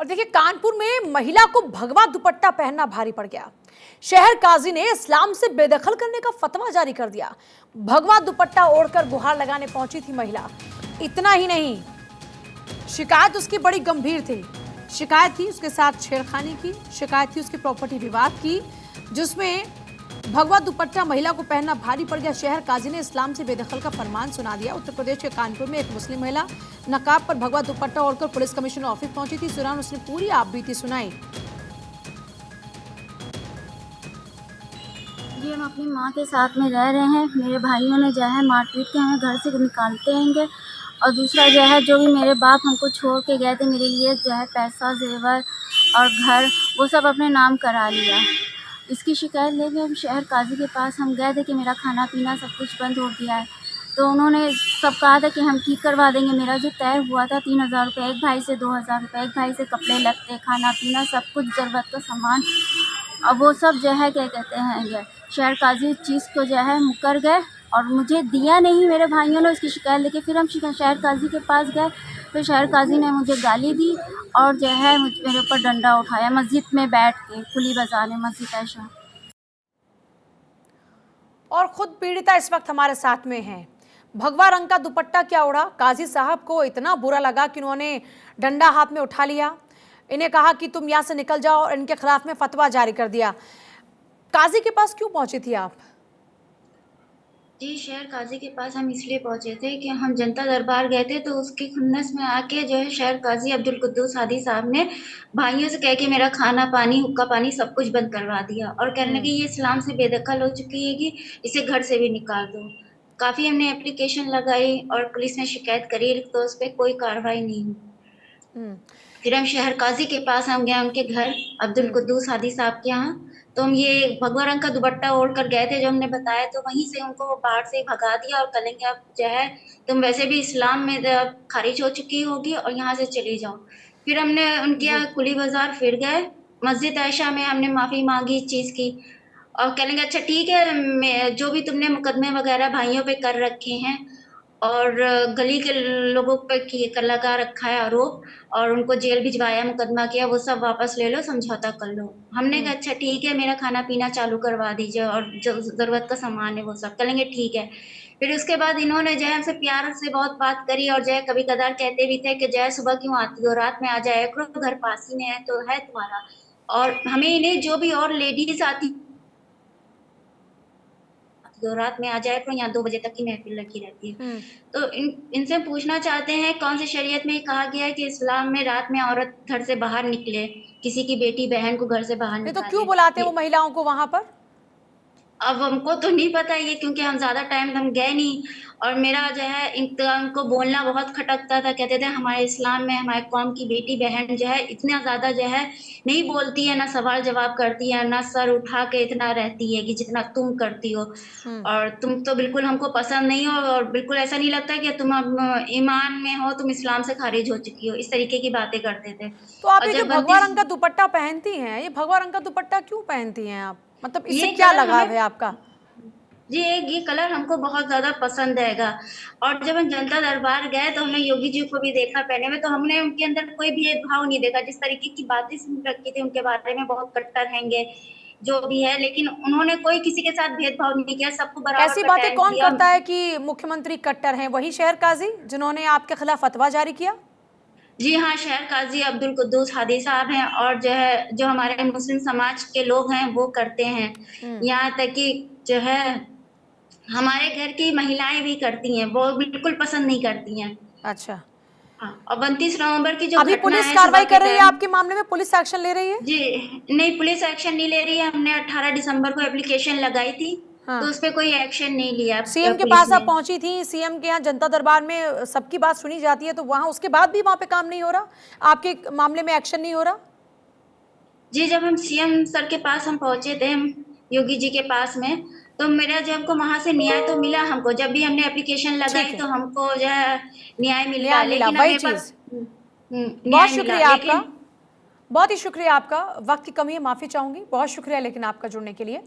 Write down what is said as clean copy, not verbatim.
और देखिए, कानपुर में महिला को भगवा दुपट्टा पहनना भारी पड़ गया। शहर काजी ने इस्लाम से बेदखल करने का फतवा जारी कर दिया। भगवा दुपट्टा ओढ़कर गुहार लगाने पहुंची थी महिला। इतना ही नहीं, शिकायत उसकी बड़ी गंभीर थी। शिकायत थी उसके साथ छेड़खानी की, शिकायत थी उसके प्रॉपर्टी विवाद की, जिसमें भगवा दुपट्टा महिला को पहनना भारी पड़ गया। शहर काजी ने इस्लाम से बेदखल का फरमान सुना दिया। उत्तर प्रदेश के कानपुर में एक मुस्लिम महिला नकाब पर भगवा दुपट्टा ओढ़कर पुलिस कमिश्नर ऑफिस पहुंची थी। सुरान उसने पूरी आपबीती सुनाई। जी, हम अपनी माँ के साथ में रह रहे हैं। मेरे भाइयों ने जो है मारपीट के हमें घर से निकालते हैंगे। और दूसरा जो है, जो भी मेरे बाप हमको छोड़ के गए थे, मेरे लिए जो है पैसा, जेवर और घर वो सब अपने नाम करा लिया। इसकी शिकायत लेके हम शहर काजी के पास हम गए थे कि मेरा खाना पीना सब कुछ बंद हो गया है। तो उन्होंने सब कहा था कि हम ठीक करवा देंगे। मेरा जो तय हुआ था 3,000 रुपये, एक भाई से 2,000 रुपये, एक भाई से कपड़े लत्ते, खाना पीना सब कुछ ज़रूरत का सामान, अब वो सब जो है क्या कहते हैं, शहर काजी इस चीज़ को जो है मुकर गए और मुझे दिया नहीं। मेरे भाइयों ने उसकी शिकायत लेके फिर हम शहर काजी के पास गए। फिर शहर काजी ने मुझे गाली दी और जो है मेरे ऊपर डंडा उठाया मस्जिद में बैठ के, कुली बाजार में मस्जिद ऐशा। और खुद पीड़िता इस वक्त हमारे साथ में है। भगवा रंग का दुपट्टा क्या ओढ़ा, काजी साहब को इतना बुरा लगा कि उन्होंने डंडा हाथ में उठा लिया। इन्हें कहा कि तुम यहाँ से निकल जाओ और इनके खिलाफ में फतवा जारी कर दिया। काजी के पास क्यों पहुंची थी आप? जी, शहर काजी के पास हम इसलिए पहुंचे थे कि हम जनता दरबार गए थे, तो उसकी खुन्नस में आके जो है शहर काजी अब्दुल कुद्दूस हादी साहब ने भाइयों से कह के मेरा खाना पानी, हुक्का पानी सब कुछ बंद करवा दिया और कहने लगे ये इस्लाम से बेदखल हो चुकी है कि इसे घर से भी निकाल दो। काफ़ी हमने एप्लीकेशन लगाई और पुलिस ने शिकायत करी, तो उस पर कोई कार्रवाई नहीं हुई। फिर हम शहर काजी के पास हम गए, उनके घर अब्दुल कुद्दूस हादी साहब के यहाँ। तो हम ये भगवा रंग का दुपट्टा ओढ़ कर गए थे, जो हमने बताया, तो वहीं से उनको वो बाहर से भगा दिया और कहेंगे अब जो है तुम वैसे भी इस्लाम में खारिज हो चुकी होगी और यहाँ से चली जाओ। फिर हमने उनके यहाँ कुली बाजार फिर गए, मस्जिद आयशा में हमने माफ़ी मांगी इस चीज़ की और कहेंगे अच्छा ठीक है, जो भी तुमने मुकदमे वगैरह भाइयों पे कर रखे हैं और गली के लोगों पे लगा रखा है आरोप और उनको जेल भिजवाया, मुकदमा किया, वो सब वापस ले लो, समझौता कर लो। हमने कहा अच्छा ठीक है, मेरा खाना पीना चालू करवा दीजिए और जो ज़रूरत का सामान है वो सब करेंगे, ठीक है। फिर उसके बाद इन्होंने जो है हमसे प्यार से बहुत बात करी और जो है कभी कदार कहते भी थे कि जो है सुबह क्यों आती हो, रात में आ जाया करो, घर पास ही में है तो है तुम्हारा। और हमें इन्हें जो भी और लेडीज आती तो रात में आ जाए, तो यहाँ 2 बजे तक की महफिल लगी रहती है। तो इनसे पूछना चाहते हैं कौन सी शरीयत में कहा गया है कि इस्लाम में रात में औरत घर से बाहर निकले, किसी की बेटी बहन को घर से बाहर नहीं तो निकाले। क्यों बुलाते वो महिलाओं को वहां पर? अब हमको तो नहीं पता ये, क्योंकि हम ज़्यादा टाइम हम गए नहीं और मेरा जो है इनको बोलना बहुत खटकता था। कहते थे हमारे इस्लाम में हमारे कौम की बेटी बहन जो है इतना ज़्यादा जो है नहीं बोलती है, ना सवाल जवाब करती है, ना सर उठा के इतना रहती है कि जितना तुम करती हो। और तुम तो बिल्कुल हमको पसंद नहीं हो और बिल्कुल ऐसा नहीं लगता कि तुम अब ईमान में हो, तुम इस्लाम से खारिज हो चुकी हो, इस तरीके की बातें करते थे। तो आप और ये जो जब भगवा 32 रंग का दुपट्टा पहनती हैं, ये भगवा रंग का दुपट्टा क्यों पहनती हैं आप? मतलब इससे ये क्या कलर लगाव हमें है आपका? जी, ये कलर हमको बहुत ज़्यादा पसंद हैगा। और जब हम जनता दरबार गए तो हमने योगी जी को भी देखा पहने में, तो हमने उनके अंदर कोई भेदभाव नहीं देखा। जिस तरीके की बातें सुन रखी थी उनके बारे में, बहुत कट्टर हैंगे जो भी है, लेकिन उन्होंने कोई किसी के साथ भेदभाव नहीं किया, सबको बराबर ऐसी का बातें टैग कौन दिया। करता है कि मुख्यमंत्री कट्टर हैं? वही शहर काजी जिन्होंने आपके खिलाफ फतवा जारी किया? जी हाँ, शहर काजी अब्दुल कुद्दूस हादी साहब हैं और जो है जो हमारे मुस्लिम समाज के लोग हैं वो करते हैं। यहाँ तक कि जो है हमारे घर की महिलाएं भी करती हैं, वो बिल्कुल पसंद नहीं करती हैं। अच्छा, हाँ, और 29 नवंबर की जो अभी घटना पुलिस है सुबह कार्रवाई के कर रही है टाइम। आपके मामले में? पुलिस एक्शन ले रही है? जी, नहीं पुलिस एक्शन नहीं ले रही है। हमने 18 दिसंबर को एप्लीकेशन लगाई थी, तो हाँ। उस पे कोई एक्शन नहीं लिया सीएम के पुलिस पास आप ने। पहुंची थी, सीएम के यहाँ जनता दरबार में सबकी बात सुनी जाती है, तो वहां उसके बाद भी वहां पे काम नहीं हो रहा? आपके मामले में एक्शन नहीं हो रहा? जी, जब हम सीएम सर के पास हम पहुंचे थे, योगी जी के पास में, तो मेरा जो हमको वहां से न्याय तो मिला हमको। जब भी हमने एप्लीकेशन ठीक लगाई है, तो हमको जो है न्याय मिला, न्याय मिला, लेकिन अब वही मेरे पास चीज। बहुत न्याय मिला, शुक्रिया आपका, लेकिन बहुत ही शुक्रिया आपका। वक्त की कमी है, माफी चाहूंगी। बहुत शुक्रिया लेकिन आपका जुड़ने के लिए।